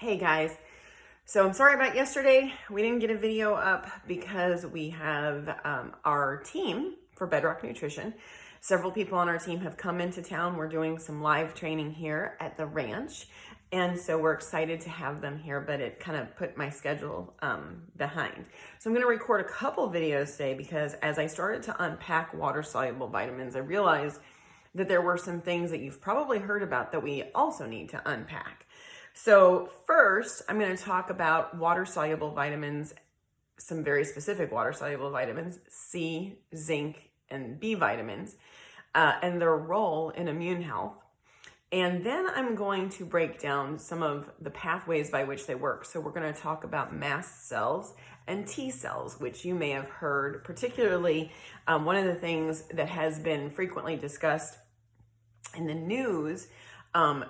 Hey guys, so I'm sorry about yesterday. We didn't get a video up because we have our team for Bedrock Nutrition. Several people on our team have come into town. We're doing some live training here at the ranch. And so we're excited to have them here, but it kind of put my schedule behind. So I'm gonna record a couple videos today because as I started to unpack water-soluble vitamins, I realized that there were some things that you've probably heard about that we also need to unpack. So first, I'm going to talk about water-soluble vitamins, some very specific water-soluble vitamins, C, zinc, and B vitamins, and their role in immune health. And then I'm going to break down some of the pathways by which they work. So we're going to talk about mast cells and T cells, which you may have heard, particularly one of the things that has been frequently discussed in the news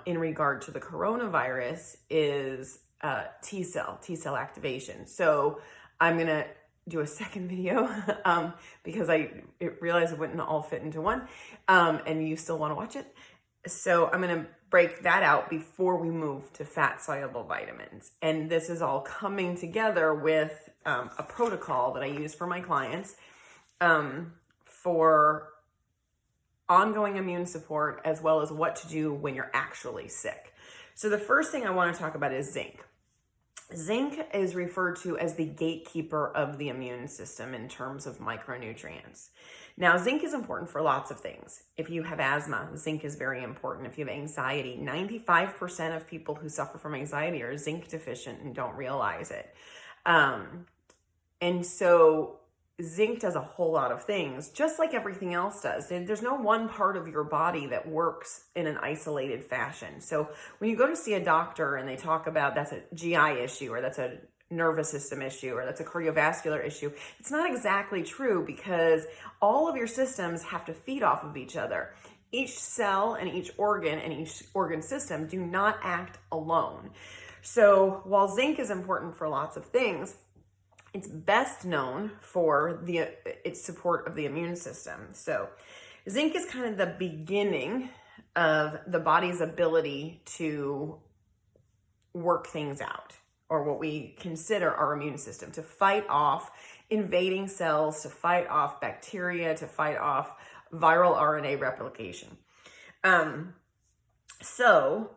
in regard to the coronavirus is T cell activation. So I'm going to do a second video because I realized it wouldn't all fit into one and you still want to watch it. So I'm going to break that out before we move to fat soluble vitamins. And this is all coming together with a protocol that I use for my clients for ongoing immune support, as well as what to do when you're actually sick. So the first thing I want to talk about is zinc. Zinc is referred to as the gatekeeper of the immune system in terms of micronutrients. Now, zinc is important for lots of things. If you have asthma, zinc is very important. If you have anxiety, 95% of people who suffer from anxiety are zinc deficient and don't realize it. And so zinc does a whole lot of things, just like everything else does. There's no one part of your body that works in an isolated fashion. So when you go to see a doctor and they talk about that's a GI issue, or that's a nervous system issue, or that's a cardiovascular issue, it's not exactly true because all of your systems have to feed off of each other. Each cell and each organ system do not act alone. So while zinc is important for lots of things, it's best known for its support of the immune system. So zinc is kind of the beginning of the body's ability to work things out, or what we consider our immune system, to fight off invading cells, to fight off bacteria, to fight off viral RNA replication. So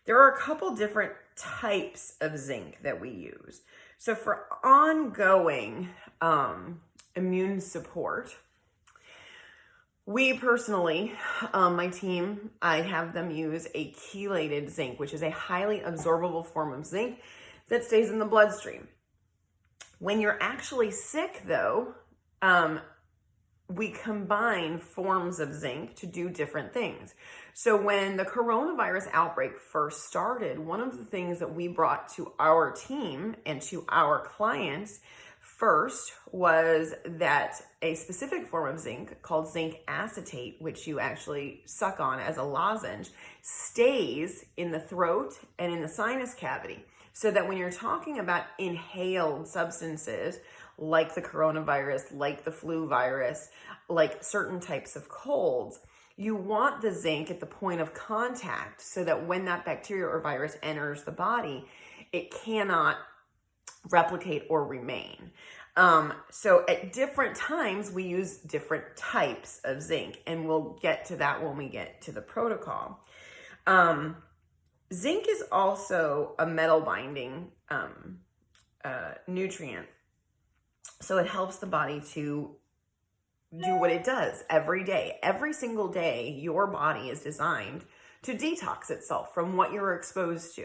there are a couple different types of zinc that we use. So for ongoing immune support, we personally, my team, I have them use a chelated zinc, which is a highly absorbable form of zinc that stays in the bloodstream. When you're actually sick, though, we combine forms of zinc to do different things. So when the coronavirus outbreak first started, one of the things that we brought to our team and to our clients first was that a specific form of zinc called zinc acetate, which you actually suck on as a lozenge, stays in the throat and in the sinus cavity. So that when you're talking about inhaled substances like the coronavirus, like the flu virus, like certain types of colds, you want the zinc at the point of contact so that when that bacteria or virus enters the body, it cannot replicate or remain. So at different times, we use different types of zinc, and we'll get to that when we get to the protocol. Zinc is also a metal binding nutrient. So it helps the body to do what it does every day. Every single day, your body is designed to detox itself from what you're exposed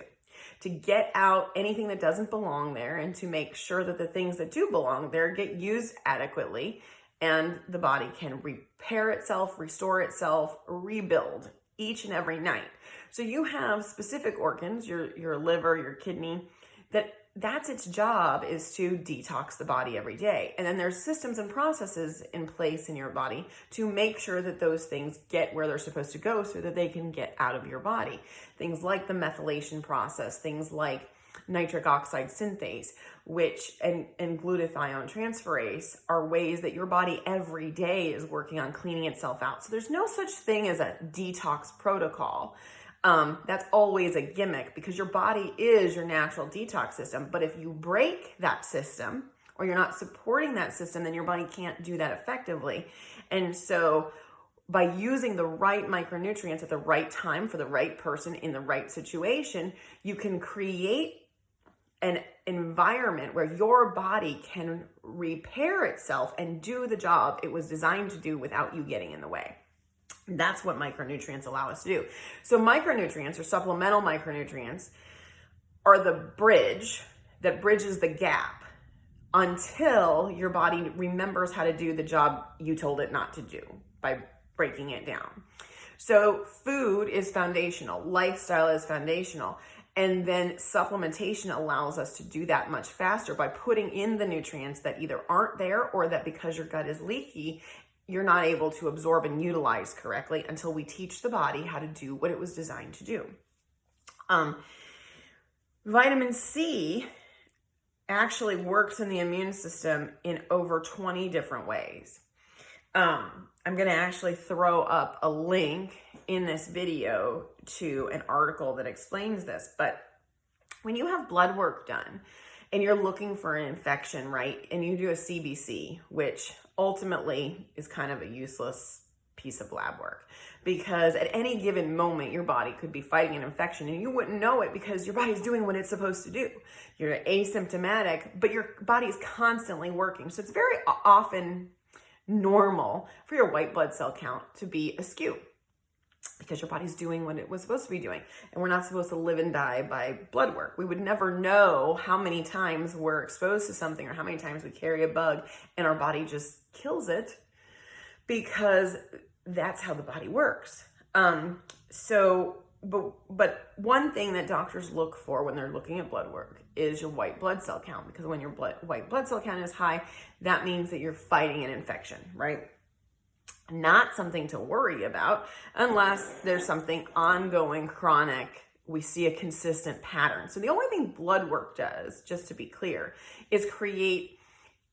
to get out anything that doesn't belong there, and to make sure that the things that do belong there get used adequately, and the body can repair itself, restore itself, rebuild each and every night. So you have specific organs, your liver, your kidney, that's its job, is to detox the body every day. And then there's systems and processes in place in your body to make sure that those things get where they're supposed to go so that they can get out of your body. Things like the methylation process, things like nitric oxide synthase, and glutathione transferase are ways that your body every day is working on cleaning itself out. So there's no such thing as a detox protocol. That's always a gimmick because your body is your natural detox system. But if you break that system or you're not supporting that system, then your body can't do that effectively. And so by using the right micronutrients at the right time for the right person in the right situation, you can create an environment where your body can repair itself and do the job it was designed to do without you getting in the way. That's what micronutrients allow us to do. So micronutrients or supplemental micronutrients are the bridge that bridges the gap until your body remembers how to do the job you told it not to do by breaking it down. So food is foundational, lifestyle is foundational, and then supplementation allows us to do that much faster by putting in the nutrients that either aren't there or that because your gut is leaky, you're not able to absorb and utilize correctly until we teach the body how to do what it was designed to do. Vitamin C actually works in the immune system in over 20 different ways. I'm going to actually throw up a link in this video to an article that explains this. But when you have blood work done and you're looking for an infection, right, and you do a CBC, which ultimately is kind of a useless piece of lab work because at any given moment your body could be fighting an infection and you wouldn't know it because your body's doing what it's supposed to do. You're asymptomatic, but your body is constantly working. So it's very often normal for your white blood cell count to be askew because your body's doing what it was supposed to be doing. And we're not supposed to live and die by blood work. We would never know how many times we're exposed to something or how many times we carry a bug and our body just kills it because that's how the body works. But one thing that doctors look for when they're looking at blood work is your white blood cell count, because when your white blood cell count is high, that means that you're fighting an infection, right? Not something to worry about unless there's something ongoing, chronic, we see a consistent pattern. So the only thing blood work does, just to be clear, is create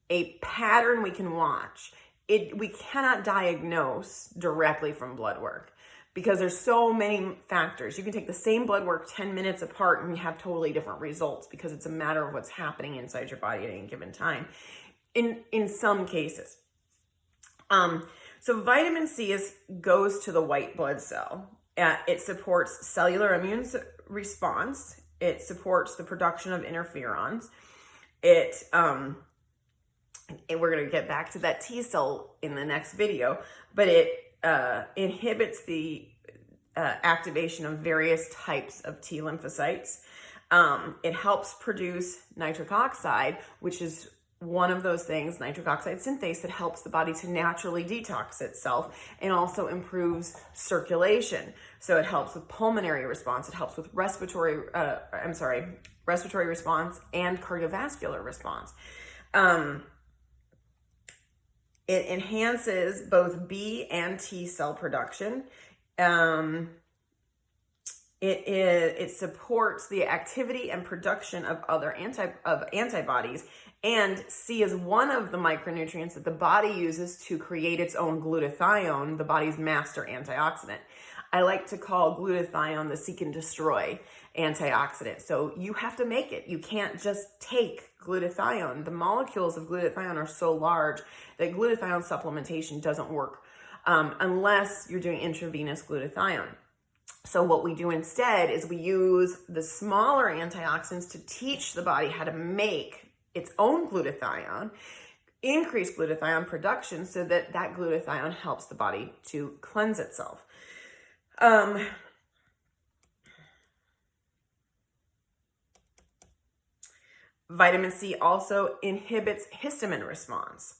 a pattern we can watch. We cannot diagnose directly from blood work because there's so many factors. You can take the same blood work 10 minutes apart and you have totally different results because it's a matter of what's happening inside your body at any given time in some cases. So vitamin C goes to the white blood cell. It supports cellular immune response. It supports the production of interferons. We're going to get back to that T cell in the next video, but it inhibits the activation of various types of T lymphocytes. It helps produce nitric oxide, which is one of those things, nitric oxide synthase, that helps the body to naturally detox itself and also improves circulation. So it helps with pulmonary response. It helps with respiratory response and cardiovascular response. It enhances both B and T cell production. It supports the activity and production of other antibodies. And C is one of the micronutrients that the body uses to create its own glutathione, the body's master antioxidant. I like to call glutathione the seek and destroy antioxidant. So you have to make it. You can't just take glutathione. The molecules of glutathione are so large that glutathione supplementation doesn't work unless you're doing intravenous glutathione. So what we do instead is we use the smaller antioxidants to teach the body how to make its own glutathione, increase glutathione production so that glutathione helps the body to cleanse itself. Vitamin C also inhibits histamine response.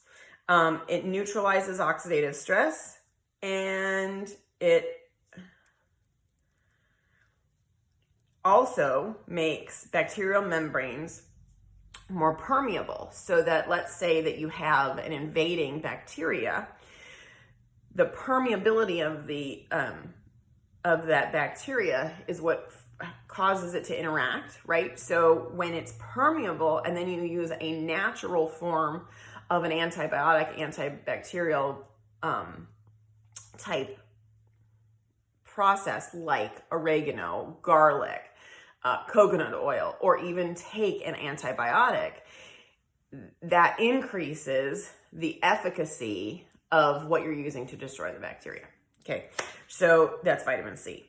It neutralizes oxidative stress, and it also makes bacterial membranes more permeable, so that let's say that you have an invading bacteria, the permeability of that bacteria is what causes it to interact, right? So when it's permeable and then you use a natural form of an antibiotic, antibacterial type processed like oregano, garlic, coconut oil, or even take an antibiotic, that increases the efficacy of what you're using to destroy the bacteria. Okay, so that's vitamin C.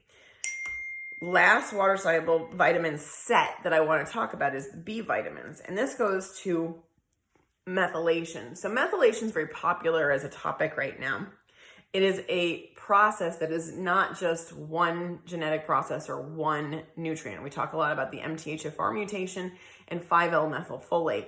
Last water-soluble vitamin set that I want to talk about is the B vitamins, and this goes to methylation. So methylation is very popular as a topic right now. It is a process that is not just one genetic process or one nutrient. We talk a lot about the MTHFR mutation and 5L-methylfolate.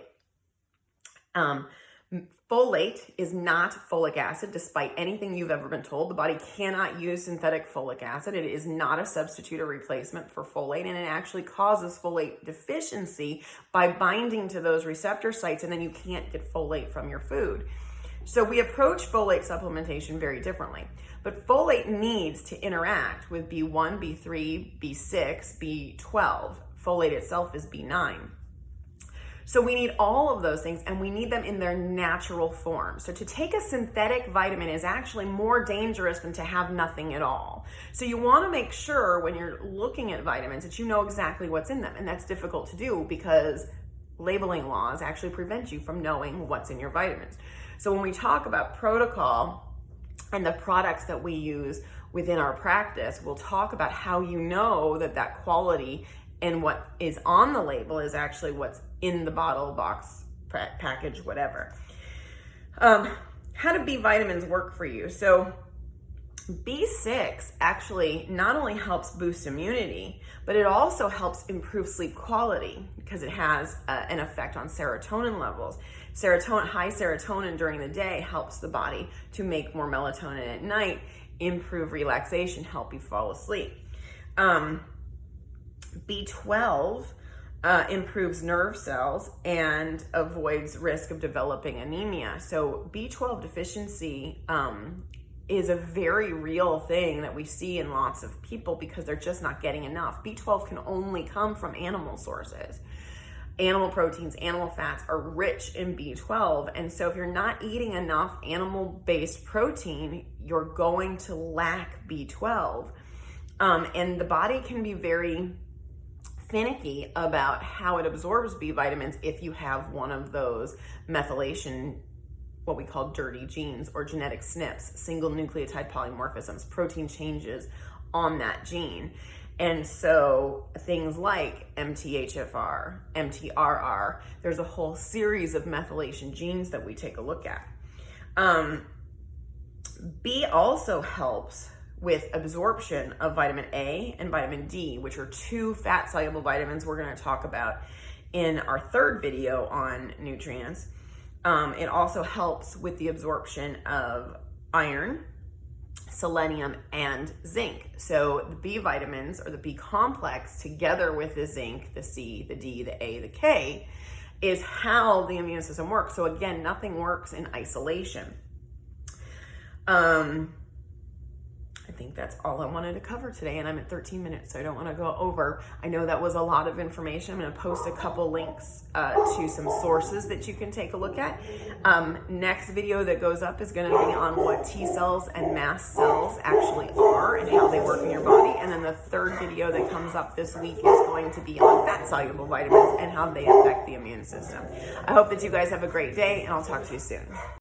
Folate is not folic acid, despite anything you've ever been told. The body cannot use synthetic folic acid. It is not a substitute or replacement for folate, and it actually causes folate deficiency by binding to those receptor sites, and then you can't get folate from your food. So we approach folate supplementation very differently. But folate needs to interact with B1, B3, B6, B12. Folate itself is B9. So we need all of those things, and we need them in their natural form. So to take a synthetic vitamin is actually more dangerous than to have nothing at all. So you want to make sure when you're looking at vitamins that you know exactly what's in them. And that's difficult to do because labeling laws actually prevent you from knowing what's in your vitamins. So when we talk about protocol and the products that we use within our practice, we'll talk about how you know that that quality and what is on the label is actually what's in the bottle, box, package, whatever. How do B vitamins work for you? So B6 actually not only helps boost immunity, but it also helps improve sleep quality because it has an effect on serotonin levels. High serotonin during the day helps the body to make more melatonin at night, improve relaxation, help you fall asleep. B12 improves nerve cells and avoids risk of developing anemia. So B12 deficiency is a very real thing that we see in lots of people because they're just not getting enough. B12 can only come from animal sources. Animal proteins, animal fats are rich in B12. And so if you're not eating enough animal-based protein, you're going to lack B12. And the body can be very finicky about how it absorbs B vitamins if you have one of those methylation, what we call dirty genes, or genetic SNPs, single nucleotide polymorphisms, protein changes on that gene. And so things like MTHFR, MTRR, there's a whole series of methylation genes that we take a look at. B also helps with absorption of vitamin A and vitamin D, which are two fat-soluble vitamins we're going to talk about in our third video on nutrients. It also helps with the absorption of iron, selenium, and zinc. So the B vitamins, or the B complex, together with the zinc, the C, the D, the A, the K, is how the immune system works. So again, nothing works in isolation. I think that's all I wanted to cover today, and I'm at 13 minutes, so I don't want to go over. I know that was a lot of information. I'm going to post a couple links to some sources that you can take a look at. Next video that goes up is going to be on what T cells and mast cells actually are and how they work in your body. And then the third video that comes up this week is going to be on fat-soluble vitamins and how they affect the immune system. I hope that you guys have a great day, and I'll talk to you soon.